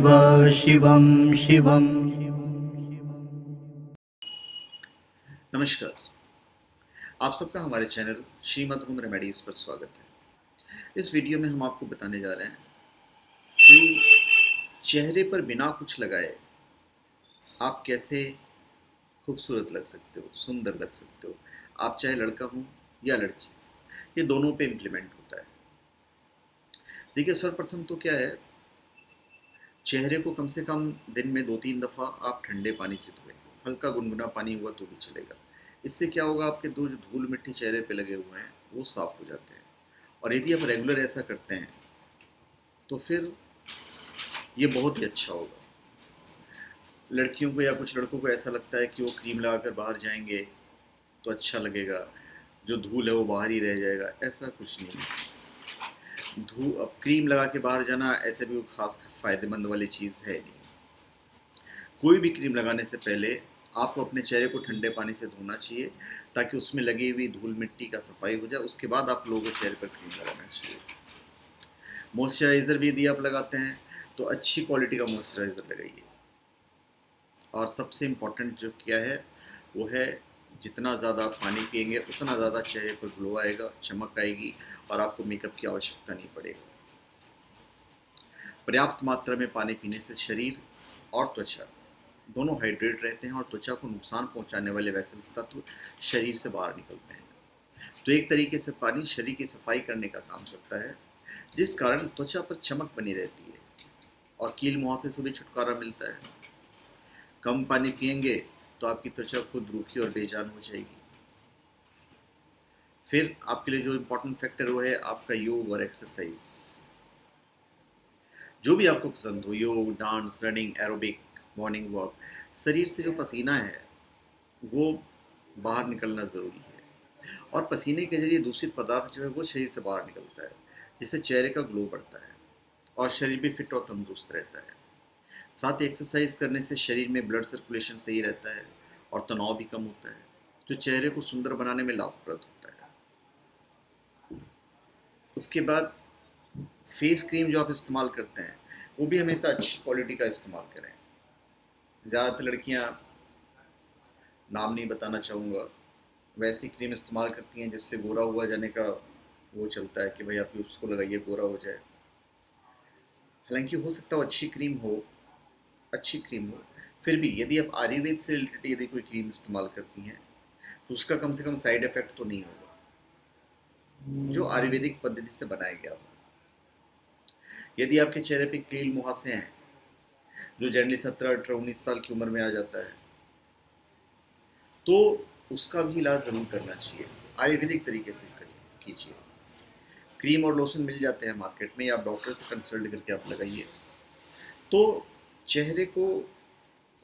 शिवं शिवं। नमस्कार। आप सबका हमारे चैनल श्रीमद होम रेमेडीज़ पर स्वागत है। इस वीडियो में हम आपको बताने जा रहे हैं कि चेहरे पर बिना कुछ लगाए आप कैसे खूबसूरत लग सकते हो, सुंदर लग सकते हो। आप चाहे लड़का हो या लड़की, ये दोनों पे इम्प्लीमेंट होता है। देखिए, सर्वप्रथम तो क्या है, चेहरे को कम से कम दिन में 2-3 दफ़ा आप ठंडे पानी से धोएं। हल्का गुनगुना पानी हुआ तो भी चलेगा। इससे क्या होगा, आपके जो धूल मिट्टी चेहरे पे लगे हुए हैं वो साफ़ हो जाते हैं। और यदि आप रेगुलर ऐसा करते हैं तो फिर ये बहुत ही अच्छा होगा। लड़कियों को या कुछ लड़कों को ऐसा लगता है कि वो क्रीम लगाकर बाहर जाएंगे तो अच्छा लगेगा, जो धूल है वो बाहर ही रह जाएगा। ऐसा कुछ नहीं है। अब क्रीम लगा के बाहर जाना ऐसे भी वो खास फ़ायदेमंद वाली चीज़ है नहीं। कोई भी क्रीम लगाने से पहले आपको अपने चेहरे को ठंडे पानी से धोना चाहिए, ताकि उसमें लगी हुई धूल मिट्टी का सफाई हो जाए। उसके बाद आप लोगों को चेहरे पर क्रीम लगाना चाहिए। मॉइस्चराइज़र भी यदि आप लगाते हैं तो अच्छी क्वालिटी का मॉइस्चराइज़र लगाइए। और सबसे इम्पोर्टेंट जो क्या है वो है, जितना ज़्यादा आप पानी पिएंगे उतना ज़्यादा चेहरे पर ग्लो आएगा, चमक आएगी और आपको मेकअप की आवश्यकता नहीं पड़ेगी। पर्याप्त मात्रा में पानी पीने से शरीर और त्वचा दोनों हाइड्रेट रहते हैं और त्वचा को नुकसान पहुंचाने वाले वेसल्स तत्व शरीर से बाहर निकलते हैं। तो एक तरीके से पानी शरीर की सफाई करने का काम करता है, जिस कारण त्वचा पर चमक बनी रहती है और कील मुहासे से भी छुटकारा मिलता है। कम पानी पिएंगे तो आपकी त्वचा खुद रूखी और बेजान हो जाएगी। फिर आपके लिए जो इम्पोर्टेंट फैक्टर वो है आपका योग और एक्सरसाइज। जो भी आपको पसंद हो, योग, dance, running, aerobic, morning walk. शरीर से जो पसीना है वो बाहर निकलना ज़रूरी है, और पसीने के जरिए दूषित पदार्थ जो है वो शरीर से बाहर निकलता है, जिससे चेहरे का ग्लो बढ़ता है और शरीर भी फिट और तंदुरुस्त रहता है। साथ ही एक्सरसाइज करने से शरीर में ब्लड सर्कुलेशन सही रहता है और तनाव भी कम होता है, जो चेहरे को सुंदर बनाने में लाभप्रद होता है। उसके बाद फेस क्रीम जो आप इस्तेमाल करते हैं वो भी हमेशा अच्छी क्वालिटी का इस्तेमाल करें। ज़्यादातर लड़कियां, नाम नहीं बताना चाहूँगा, वैसी क्रीम इस्तेमाल करती हैं जिससे गोरा हुआ जाने का वो चलता है कि भाई आप उसको लगाइए गोरा हो जाए। हालांकि हो सकता है अच्छी क्रीम हो, फिर भी यदि आप आयुर्वेद से रिलेटेड यदि कोई क्रीम इस्तेमाल करती हैं तो उसका कम से कम साइड इफेक्ट तो नहीं होगा, जो आयुर्वेदिक पद्धति से बनाया गया हो। यदि आपके चेहरे पे कील मुहासे हैं, जो जनरली 17, 18, 19 साल की उम्र में आ जाता है, तो उसका भी इलाज ज़रूर करना चाहिए। आयुर्वेदिक तरीके से कीजिए। क्रीम और लोशन मिल जाते हैं मार्केट में, या आप डॉक्टर से कंसल्ट करके आप लगाइए। तो चेहरे को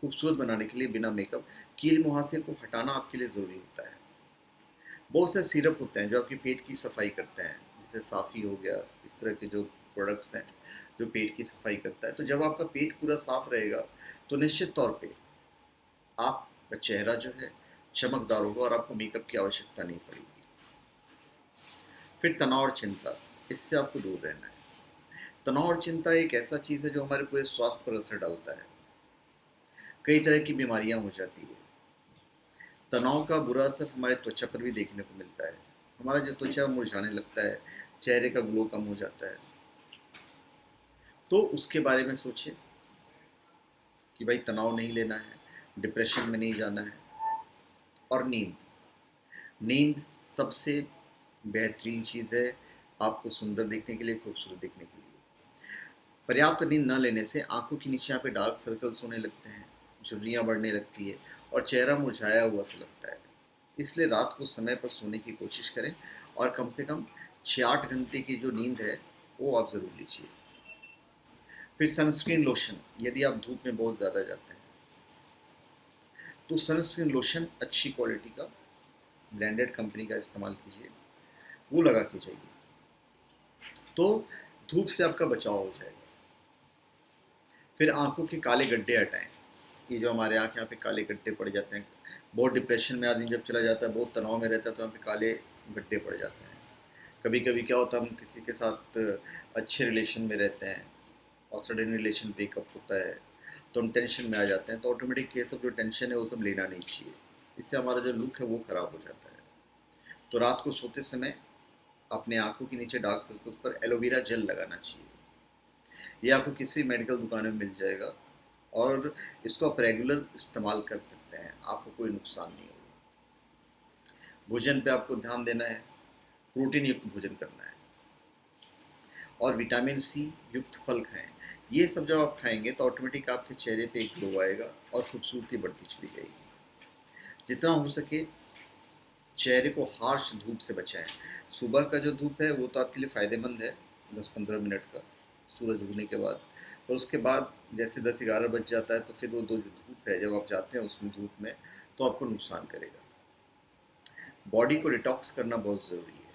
खूबसूरत बनाने के लिए बिना मेकअप कील मुहासे को हटाना आपके लिए ज़रूरी होता है। बहुत से सिरप होते हैं जो आपके पेट की सफाई करते हैं, जैसे साफ़ी हो गया, इस तरह के जो प्रोडक्ट्स हैं जो पेट की सफाई करता है। तो जब आपका पेट पूरा साफ रहेगा तो निश्चित तौर पे आपका चेहरा जो है चमकदार होगा और आपको मेकअप की आवश्यकता नहीं पड़ेगी। फिर तनाव और चिंता, इससे आपको दूर रहना है। तनाव और चिंता एक ऐसा चीज़ है जो हमारे पूरे स्वास्थ्य पर असर डालता है। कई तरह की बीमारियां हो जाती है। तनाव का बुरा असर हमारे त्वचा पर भी देखने को मिलता है। हमारा जो त्वचा मुरझाने लगता है, चेहरे का ग्लो कम हो जाता है। तो उसके बारे में सोचें कि भाई तनाव नहीं लेना है, डिप्रेशन में नहीं जाना है। और नींद, नींद सबसे बेहतरीन चीज़ है आपको सुंदर दिखने के लिए, खूबसूरत दिखने के लिए। पर्याप्त नींद न लेने से आंखों के नीचे यहाँ पे डार्क सर्कल्स होने लगते हैं, झुर्रियाँ बढ़ने लगती है और चेहरा मुरझाया हुआ सा लगता है। इसलिए रात को समय पर सोने की कोशिश करें और कम से कम 6-8 घंटे की जो नींद है वो आप ज़रूर लीजिए। फिर सनस्क्रीन लोशन, यदि आप धूप में बहुत ज़्यादा जाते हैं तो सनस्क्रीन लोशन अच्छी क्वालिटी का ब्रांडेड कंपनी का इस्तेमाल कीजिए, वो लगा के जाइए, तो धूप से आपका बचाव हो जाएगा। फिर आंखों के काले गड्ढे हटाएं। ये जो हमारे आँख यहाँ पे काले गड्ढे पड़ जाते हैं, बहुत डिप्रेशन में आदमी जब चला जाता है, बहुत तनाव में रहता है, तो यहाँ पे काले गड्ढे पड़ जाते हैं। कभी कभी क्या होता है, हम किसी के साथ अच्छे रिलेशन में रहते हैं और सडन रिलेशन ब्रेकअप होता है तो हम टेंशन में आ जाते हैं, तो ऑटोमेटिक ये सब जो टेंशन है वो सब लेना नहीं चाहिए। इससे हमारा जो लुक है वो ख़राब हो जाता है। तो रात को सोते समय अपने आंखों के नीचे डार्क सर्कल्स पर एलोवेरा जेल लगाना चाहिए। ये आपको किसी मेडिकल दुकान में मिल जाएगा और इसको आप रेगुलर इस्तेमाल कर सकते हैं, आपको कोई नुकसान नहीं होगा। भोजन पे आपको ध्यान देना है, प्रोटीन युक्त भोजन करना है और विटामिन सी युक्त फल खाएं। ये सब जब आप खाएंगे तो ऑटोमेटिक आपके चेहरे पे एक ग्लो आएगा और खूबसूरती बढ़ती चली जाएगी। जितना हो सके चेहरे को हार्श धूप से बचाएं। सुबह का जो धूप है वो तो आपके लिए फ़ायदेमंद है, 10-15 मिनट का सूरज उगने के बाद। और उसके बाद जैसे 10-11 बज जाता है तो फिर वो दो जो धूप है जब आप जाते हैं उसमें धूप में तो आपको नुकसान करेगा। बॉडी को डिटॉक्स करना बहुत ज़रूरी है।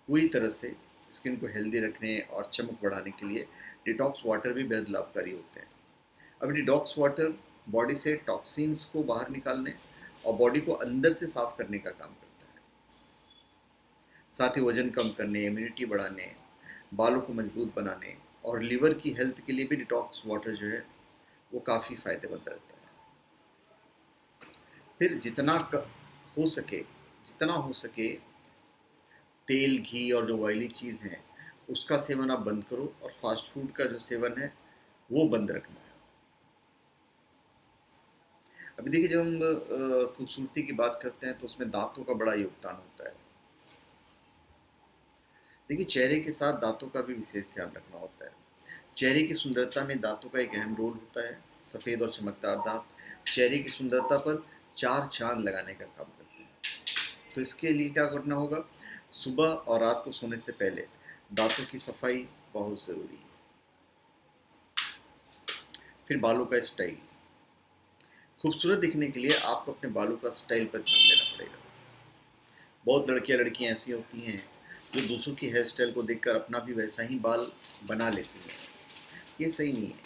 पूरी तरह से स्किन को हेल्दी रखने और चमक बढ़ाने के लिए डिटॉक्स वाटर भी बेहद लाभकारी होते हैं। अब डिटॉक्स वाटर बॉडी से टॉक्सिन्स को बाहर निकालने और बॉडी को अंदर से साफ करने का काम करता है। साथ ही वजन कम करने, इम्यूनिटी बढ़ाने, बालों को मजबूत बनाने और लिवर की हेल्थ के लिए भी डिटॉक्स वाटर जो है वो काफ़ी फ़ायदेमंद रहता है। फिर जितना हो सके तेल, घी और जो ऑयली चीज़ हैं उसका सेवन आप बंद करो और फास्ट फूड का जो सेवन है वो बंद रखना है। अभी देखिए, जब हम खूबसूरती की बात करते हैं तो उसमें दांतों का बड़ा योगदान होता है। देखिए, चेहरे के साथ दांतों का भी विशेष ध्यान रखना होता है। चेहरे की सुंदरता में दांतों का एक अहम रोल होता है। सफ़ेद और चमकदार दांत चेहरे की सुंदरता पर चार चांद लगाने का काम करते हैं। तो इसके लिए क्या करना होगा, सुबह और रात को सोने से पहले दांतों की सफाई बहुत ज़रूरी है। फिर बालों का स्टाइल, खूबसूरत दिखने के लिए आपको अपने बालों का स्टाइल पर ध्यान देना पड़ेगा। बहुत लड़कियां ऐसी होती हैं जो दूसरों की हेयर स्टाइल को देखकर अपना भी वैसा ही बाल बना लेती हैं। ये सही नहीं है।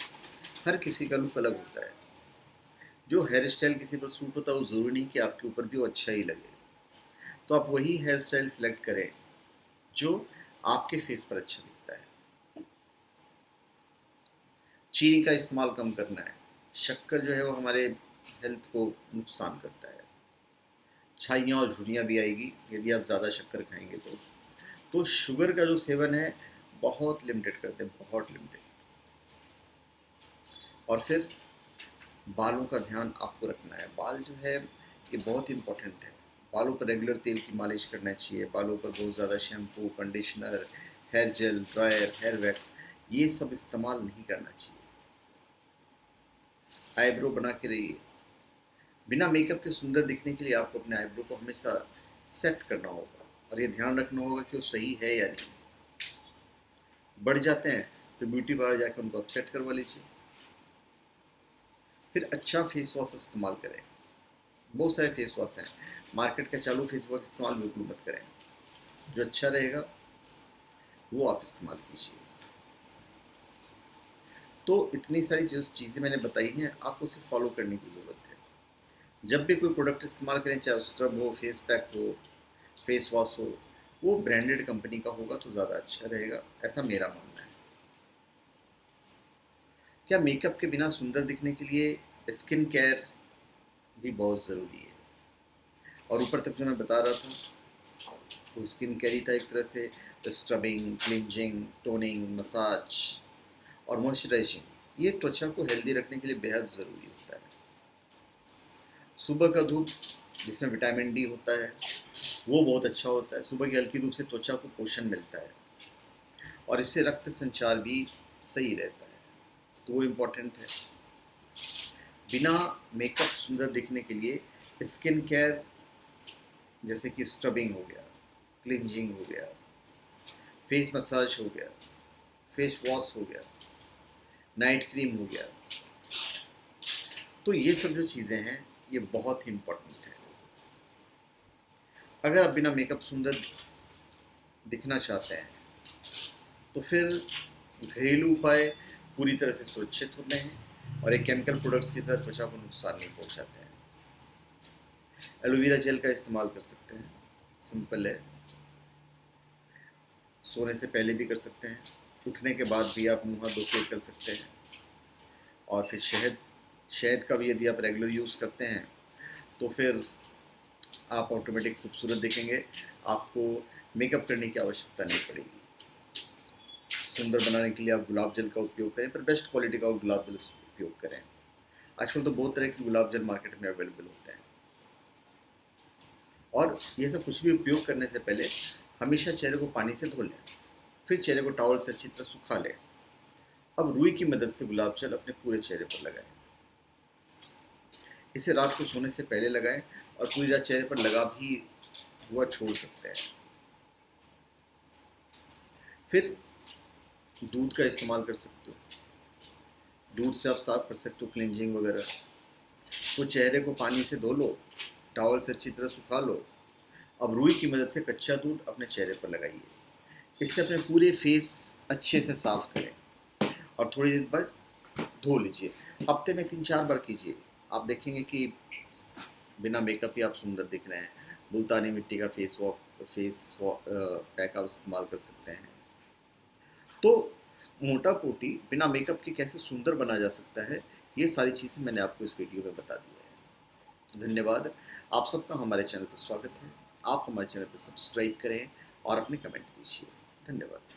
हर किसी का लुक अलग होता है। जो हेयर स्टाइल किसी पर सूट होता है वो ज़रूरी नहीं कि आपके ऊपर भी वो अच्छा ही लगे। तो आप वही हेयर स्टाइल सेलेक्ट करें जो आपके फेस पर अच्छा दिखता है। चीनी का इस्तेमाल कम करना है। शक्कर जो है वो हमारे हेल्थ को नुकसान करता है। छाइयाँ और झुर्रियाँ भी आएगी यदि आप ज़्यादा शक्कर खाएंगे तो शुगर का जो सेवन है बहुत लिमिटेड करते हैं, बहुत लिमिटेड। और फिर बालों का ध्यान आपको रखना है। बाल जो है ये बहुत इम्पोर्टेंट है। बालों पर रेगुलर तेल की मालिश करना चाहिए। बालों पर बहुत ज़्यादा shampoo, conditioner, hair gel, dryer, hair wax ये सब इस्तेमाल नहीं करना चाहिए। आईब्रो बना के रहिए। बिना मेकअप के सुंदर दिखने के लिए आपको अपने आईब्रो को हमेशा सेट करना होगा और ये ध्यान रखना होगा कि वो सही है या नहीं। बढ़ जाते हैं तो ब्यूटी पार्लर जाकर उनको आप सेट करवा लीजिए। फिर अच्छा फेस वॉश इस्तेमाल करें। बहुत सारे फेस वॉश हैं, मार्केट का चालू फेस वॉश इस्तेमाल बिल्कुल मत करें। जो अच्छा रहेगा वो आप इस्तेमाल कीजिए। तो इतनी सारी जो चीज़ें मैंने बताई हैं आपको उसे फॉलो करने की ज़रूरत है। जब भी कोई प्रोडक्ट इस्तेमाल करें, चाहे स्क्रब हो, फेस पैक हो, फेस वॉश हो, वो ब्रांडेड कंपनी का होगा तो ज़्यादा अच्छा रहेगा, ऐसा मेरा मानना है। क्या मेकअप के बिना सुंदर दिखने के लिए स्किन केयर भी बहुत ज़रूरी है। और ऊपर तक जो मैं बता रहा था वो स्किन केयर ही था एक तरह से। स्क्रबिंग, क्लिनजिंग, टोनिंग, मसाज और मॉइस्चराइजिंग ये त्वचा को हेल्दी रखने के लिए बेहद ज़रूरी होता है। सुबह का धूप जिसमें विटामिन डी होता है वो बहुत अच्छा होता है। सुबह की हल्की धूप से त्वचा को पोषण मिलता है और इससे रक्त संचार भी सही रहता है, तो वो इम्पोर्टेंट है। बिना मेकअप सुंदर दिखने के लिए स्किन केयर जैसे कि स्क्रबिंग हो गया, क्लिनजिंग हो गया, फेस मसाज हो गया, फेस वॉश हो गया, नाइट क्रीम हो गया, तो ये सब जो चीज़ें हैं ये बहुत ही इम्पोर्टेंट है। अगर आप बिना मेकअप सुंदर दिखना चाहते हैं तो फिर घरेलू उपाय पूरी तरह से सुरक्षित होते हैं और एक केमिकल प्रोडक्ट्स की तरह त्वचा को नुकसान नहीं पहुंचाते हैं। एलोवेरा जेल का इस्तेमाल कर सकते हैं, सिंपल है। सोने से पहले भी कर सकते हैं, उठने के बाद भी आप मुँह हाथ धो के कर सकते हैं। और फिर शहद शहद का भी यदि आप रेगुलर यूज़ करते हैं तो फिर आप ऑटोमेटिक खूबसूरत दिखेंगे, आपको मेकअप करने की आवश्यकता नहीं पड़ेगी। सुंदर बनाने के लिए आप गुलाब जल का उपयोग करें, पर बेस्ट क्वालिटी का गुलाब जल उपयोग करें। आजकल तो बहुत तरह के गुलाब जल मार्केट में अवेलेबल होते हैं। और ये सब कुछ भी उपयोग करने से पहले हमेशा चेहरे को पानी से धो लें, फिर चेहरे को टॉवल से अच्छी तरह सुखा लें। अब रुई की मदद से गुलाब जल अपने पूरे चेहरे पर लगाएं। इसे रात को सोने से पहले लगाएं और पूरी रात चेहरे पर लगा भी हुआ छोड़ सकते हैं। फिर दूध का इस्तेमाल कर सकते हो, दूध से आप साफ कर सकते हो, क्लिनजिंग वगैरह। तो चेहरे को पानी से धो लो, टॉवल से अच्छी तरह सुखा लो। अब रुई की मदद से कच्चा दूध अपने चेहरे पर लगाइए। इससे अपने पूरे फेस अच्छे से साफ करें और थोड़ी देर बाद धो लीजिए। हफ्ते में 3-4 बार कीजिए, आप देखेंगे कि बिना मेकअप ही आप सुंदर दिख रहे हैं। मुल्तानी मिट्टी का फेस पैक आप इस्तेमाल कर सकते हैं। तो मोटा पोटी बिना मेकअप के कैसे सुंदर बना जा सकता है, ये सारी चीज़ें मैंने आपको इस वीडियो में बता दी है। धन्यवाद। आप सबका हमारे चैनल पर स्वागत है। आप हमारे चैनल पर सब्सक्राइब करें और अपने कमेंट दीजिए। धन्यवाद।